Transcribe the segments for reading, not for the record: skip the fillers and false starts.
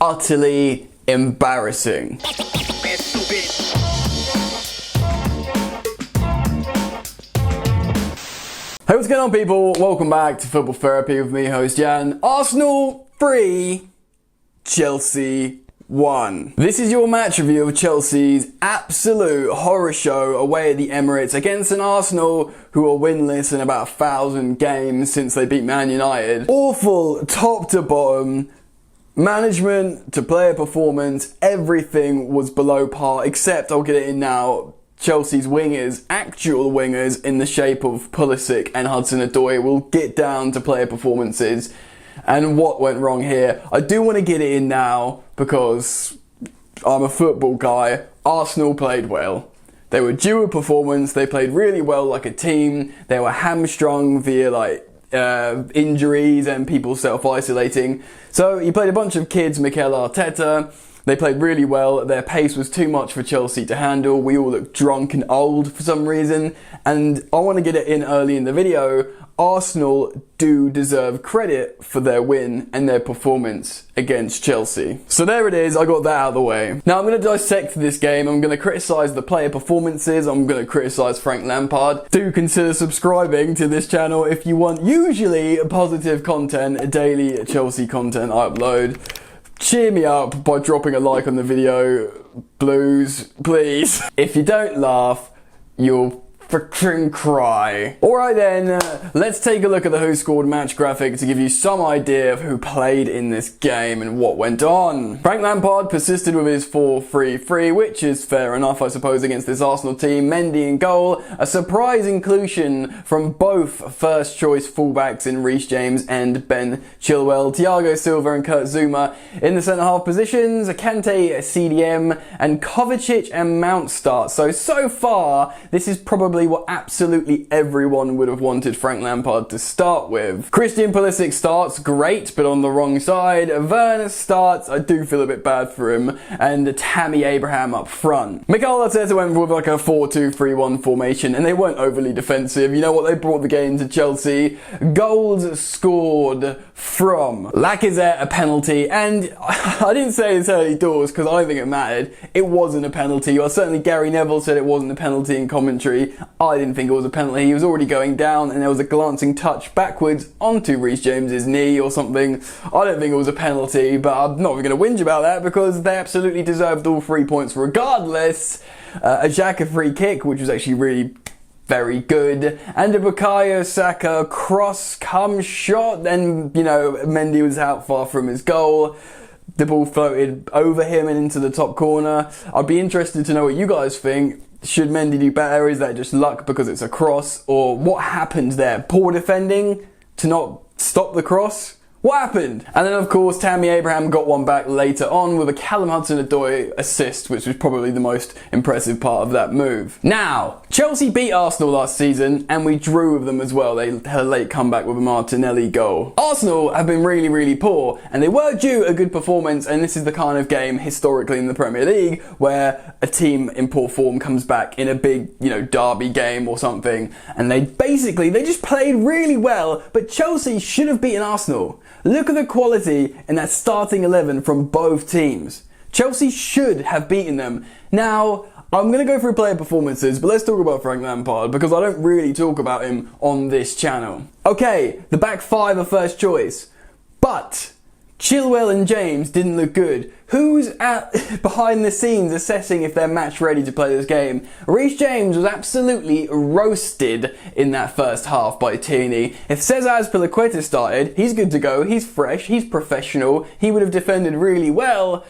utterly embarrassing. Hey, what's going on, people? Welcome back to Football Therapy with me, host Jan. Arsenal 3, Chelsea 1. This is your match review of Chelsea's absolute horror show away at the Emirates against an Arsenal who are winless in about 1,000 games since they beat Man United. Awful top to bottom. Management to player performance, everything was below par, except, I'll get it in now, Chelsea's wingers, actual wingers in the shape of Pulisic and Hudson-Odoi. Will get down to player performances and what went wrong here. I do want to get it in now because I'm a football guy. Arsenal played well. They were due a performance. They played really well like a team. They were hamstrung via injuries and people self-isolating. So you played a bunch of kids, Mikel Arteta. They played really well. Their pace was too much for Chelsea to handle. We all looked drunk and old for some reason. And I want to get it in early in the video. Arsenal do deserve credit for their win and their performance against Chelsea. So there it is, I got that out of the way. Now I'm going to dissect this game. I'm going to criticise the player performances. I'm going to criticise Frank Lampard. Do consider subscribing to this channel if you want usually positive content, daily Chelsea content I upload. Cheer me up by dropping a like on the video, Blues, please. If you don't laugh, you'll freaking cry. Alright then, let's take a look at the Who Scored match graphic to give you some idea of who played in this game and what went on. Frank Lampard persisted with his 4-3-3, which is fair enough, I suppose, against this Arsenal team. Mendy in goal, a surprise inclusion from both first choice fullbacks in Reece James and Ben Chilwell. Thiago Silva and Kurt Zouma in the centre half positions, Kante, CDM, and Kovacic and Mount start. So far, this is probably what absolutely everyone would have wanted Frank Lampard to start with. Christian Pulisic starts, great, but on the wrong side. Werner starts, I do feel a bit bad for him, and Tammy Abraham up front. Mikel Arteta went with like a 4-2-3-1 formation, and they weren't overly defensive. You know what? They brought the game to Chelsea. Goals scored from Lacazette, a penalty, and I didn't say it's early doors because I don't think it mattered. It wasn't a penalty. Or certainly Gary Neville said it wasn't a penalty in commentary. I didn't think it was a penalty. He was already going down and there was a glancing touch backwards onto Reece James's knee or something. I don't think it was a penalty, but I'm not even going to whinge about that because they absolutely deserved all 3 points regardless. A Xhaka free kick, which was actually really very good, and a Bukayo Saka cross come shot, and Mendy was out far from his goal. The ball floated over him and into the top corner. I'd be interested to know what you guys think. Should Mendy do better? Is that just luck because it's a cross? Or what happened there? Poor defending to not stop the cross? What happened? And then of course Tammy Abraham got one back later on with a Callum Hudson-Odoi assist, which was probably the most impressive part of that move. Now, Chelsea beat Arsenal last season and we drew with them as well. They had a late comeback with a Martinelli goal. Arsenal have been really, really poor and they were due a good performance, and this is the kind of game historically in the Premier League where a team in poor form comes back in a big, derby game or something, and they just played really well, but Chelsea should have beaten Arsenal. Look at the quality in that starting 11 from both teams. Chelsea should have beaten them. Now, I'm going to go through player performances, but let's talk about Frank Lampard because I don't really talk about him on this channel. Okay, the back five are first choice, but Chilwell and James didn't look good. Who's behind the scenes assessing if they're match ready to play this game? Reece James was absolutely roasted in that first half by Tierney. If Cesar Azpilicueta started, he's good to go, he's fresh, he's professional, he would have defended really well.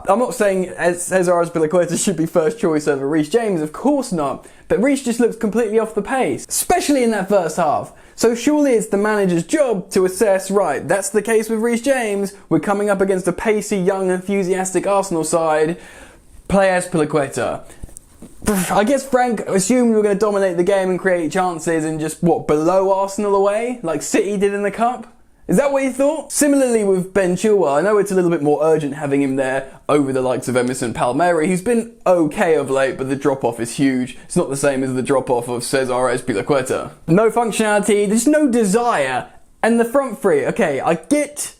I'm not saying Cesar Azpilicueta should be first choice over Reece James, of course not, but Reece just looked completely off the pace, especially in that first half. So surely it's the manager's job to assess, right, that's the case with Reece James, we're coming up against a pacey, young, enthusiastic Arsenal side, play Azpilicueta. I guess Frank assumed we were going to dominate the game and create chances and just, below Arsenal away, like City did in the Cup? Is that what you thought? Similarly with Ben Chilwell, I know it's a little bit more urgent having him there over the likes of Emerson Palmieri, who's been okay of late, but the drop-off is huge. It's not the same as the drop-off of Cesar Azpilicueta. No functionality, there's no desire. And the front three, okay, I get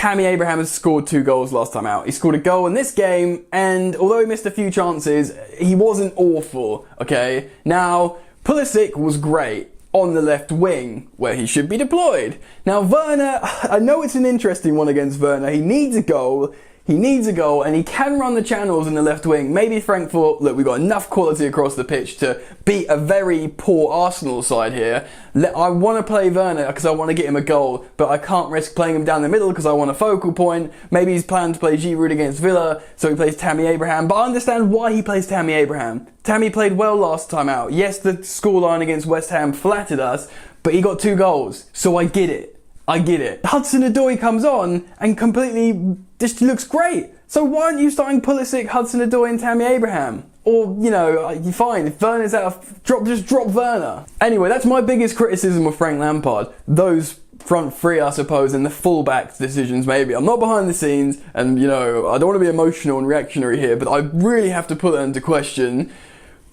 Tammy Abraham has scored 2 goals last time out. He scored a goal in this game, and although he missed a few chances, he wasn't awful, okay? Now, Pulisic was great on the left wing, where he should be deployed. Now, Werner, I know it's an interesting one against Werner. He needs a goal. He needs a goal, and he can run the channels in the left wing. Maybe Frank thought, look, we've got enough quality across the pitch to beat a very poor Arsenal side here. I want to play Werner because I want to get him a goal, but I can't risk playing him down the middle because I want a focal point. Maybe he's planned to play Giroud against Villa, so he plays Tammy Abraham. But I understand why he plays Tammy Abraham. Tammy played well last time out. Yes, the scoreline against West Ham flattered us, but he got 2 goals, so I get it. I get it. Hudson-Odoi comes on and completely just looks great. So why aren't you starting Pulisic, Hudson-Odoi and Tammy Abraham? Or, you know, you're fine. If Werner's out of... just drop Werner. Anyway, that's my biggest criticism of Frank Lampard. Those front three, I suppose, and the fullback decisions maybe. I'm not behind the scenes, and, you know, I don't want to be emotional and reactionary here, but I really have to put that into question.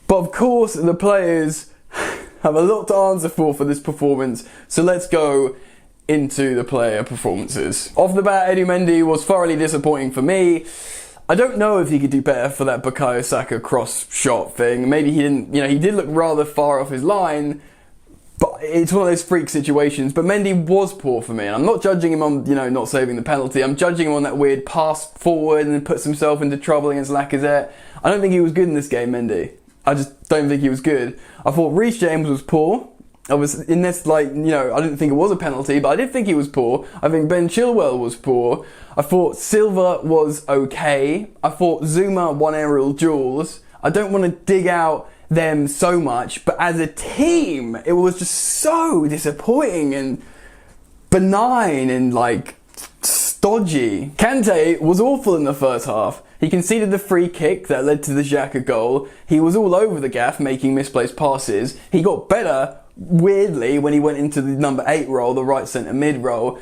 But of course, the players have a lot to answer for this performance. So let's go into the player performances. Off the bat, Eddie Mendy was thoroughly disappointing for me. I don't know if he could do better for that Bukayo Saka cross shot thing. Maybe he didn't, you know, he did look rather far off his line, but it's one of those freak situations. But Mendy was poor for me, and I'm not judging him on, you know, not saving the penalty. I'm judging him on that weird pass forward and then puts himself into trouble against Lacazette. I don't think he was good in this game, Mendy. I just don't think he was good. I thought Reece James was poor. I was in this, like, you know, I didn't think it was a penalty, but I did think he was poor. I think Ben Chilwell was poor. I thought Silva was okay. I thought Zuma won aerial duels. I don't want to dig out them so much, but as a team, it was just so disappointing and benign and, like, stodgy. Kante was awful in the first half. He conceded the free kick that led to the Xhaka goal. He was all over the gaff, making misplaced passes. He got better, weirdly, when he went into the number 8 role, the right centre mid role.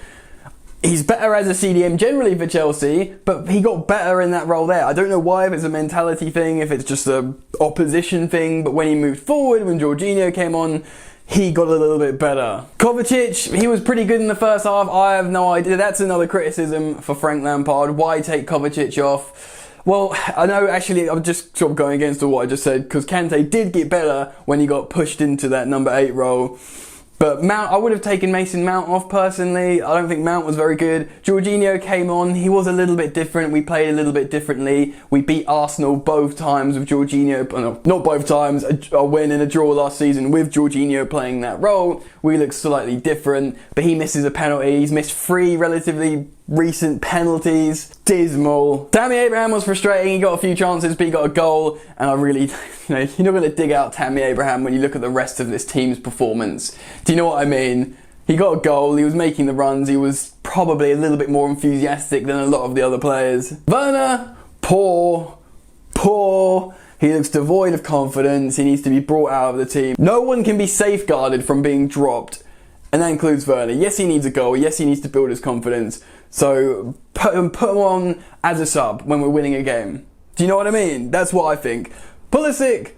He's better as a CDM generally for Chelsea, but he got better in that role there. I don't know why, if it's a mentality thing, if it's just a opposition thing, but when he moved forward, when Jorginho came on, he got a little bit better. Kovacic, he was pretty good in the first half. I have no idea. That's another criticism for Frank Lampard. Why take Kovacic off? Well, I know, actually, I'm just sort of going against what I just said, because Kante did get better when he got pushed into that number 8 role. But Mount, I would have taken Mason Mount off personally. I don't think Mount was very good. Jorginho came on. He was a little bit different. We played a little bit differently. We beat Arsenal both times with Jorginho. No, not both times. A win and a draw last season with Jorginho playing that role. We look slightly different. But he misses a penalty. He's missed 3 relatively recent penalties. Dismal. Tammy Abraham was frustrating. He got a few chances, but he got a goal. And I really, you know, you're not going to dig out Tammy Abraham when you look at the rest of this team's performance. Do you know what I mean? He got a goal. He was making the runs. He was probably a little bit more enthusiastic than a lot of the other players. Werner, poor. He looks devoid of confidence. He needs to be brought out of the team. No one can be safeguarded from being dropped. And that includes Werner. Yes, he needs a goal. Yes, he needs to build his confidence. So put him on as a sub when we're winning a game. Do you know what I mean? That's what I think. Pulisic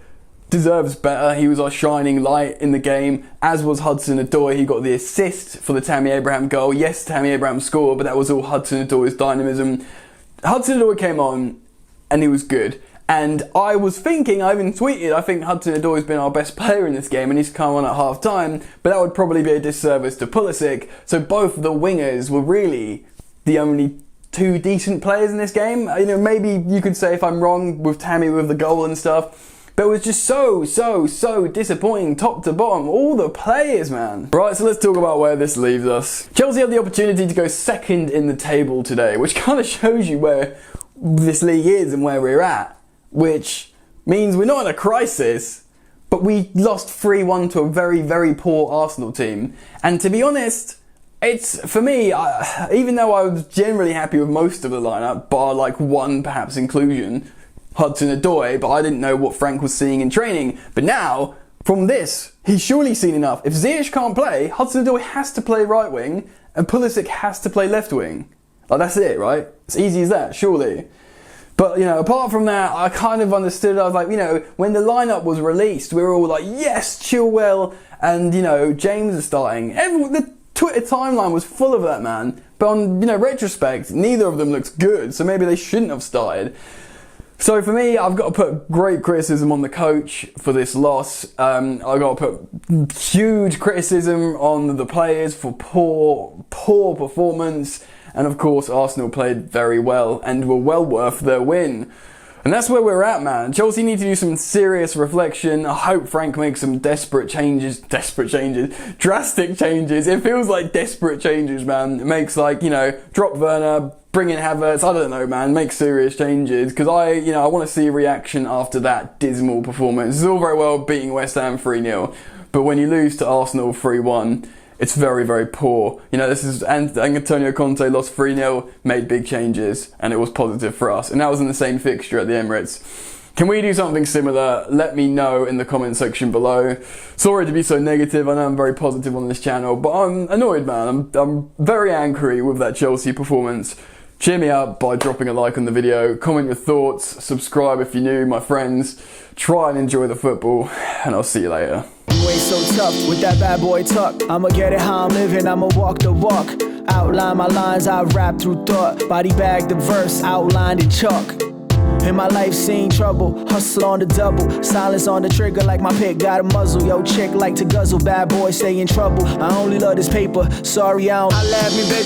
deserves better. He was our shining light in the game, as was Hudson-Odoi. He got the assist for the Tammy Abraham goal. Yes, Tammy Abraham scored, but that was all Hudson-Odoi's dynamism. Hudson-Odoi came on and he was good. And I was thinking, I even tweeted, I think Hudson-Odoi's been our best player in this game and he's come on at half time, but that would probably be a disservice to Pulisic. So both the wingers were really the only 2 decent players in this game. You know, maybe you could say if I'm wrong with Tammy with the goal and stuff, but it was just so disappointing top to bottom. All the players, man. Right, so let's talk about where this leaves us. Chelsea have the opportunity to go second in the table today, which kind of shows you where this league is and where we're at. Which means we're not in a crisis, but we lost 3-1 to a very poor Arsenal team. And to be honest, it's, for me, even though I was generally happy with most of the lineup, bar like one perhaps inclusion, Hudson-Odoi, but I didn't know what Frank was seeing in training. But now, from this, he's surely seen enough. If Ziyech can't play, Hudson-Odoi has to play right wing, and Pulisic has to play left wing. Like, that's it, right? It's easy as that, surely. But, you know, apart from that, I kind of understood. I was like, you know, when the lineup was released, we were all like, yes, Chilwell and, you know, James are starting. The Twitter timeline was full of that, man. But on, retrospect, neither of them looks good, so maybe they shouldn't have started. So for me, I've got to put great criticism on the coach for this loss. I've got to put huge criticism on the players for poor performance. And of course, Arsenal played very well and were well worth their win. And that's where we're at, man. Chelsea need to do some serious reflection. I hope Frank makes some drastic changes. It feels like desperate changes, man. It makes drop Werner, bring in Havertz, I don't know, man, make serious changes. Because I want to see a reaction after that dismal performance. It's all very well beating West Ham 3-0. But when you lose to Arsenal 3-1, it's very, very poor. This is Antonio Conte lost 3-0, made big changes, and it was positive for us. And that was in the same fixture at the Emirates. Can we do something similar? Let me know in the comment section below. Sorry to be so negative. I know I'm very positive on this channel, but I'm annoyed, man. I'm very angry with that Chelsea performance. Cheer me up by dropping a like on the video, comment your thoughts, subscribe if you're new, my friends. Try and enjoy the football, and I'll see you later. You ain't so tough with that bad boy tuck. I'ma get it how I'm living, I'ma walk the walk. Outline my lines, I rap through thought. Body bag the verse, outlined in chalk. In my life seen trouble, hustle on the double. Silence on the trigger like my pick got a muzzle. Yo chick like to guzzle, bad boy stay in trouble. I only love this paper, sorry I don't. I laugh me baby.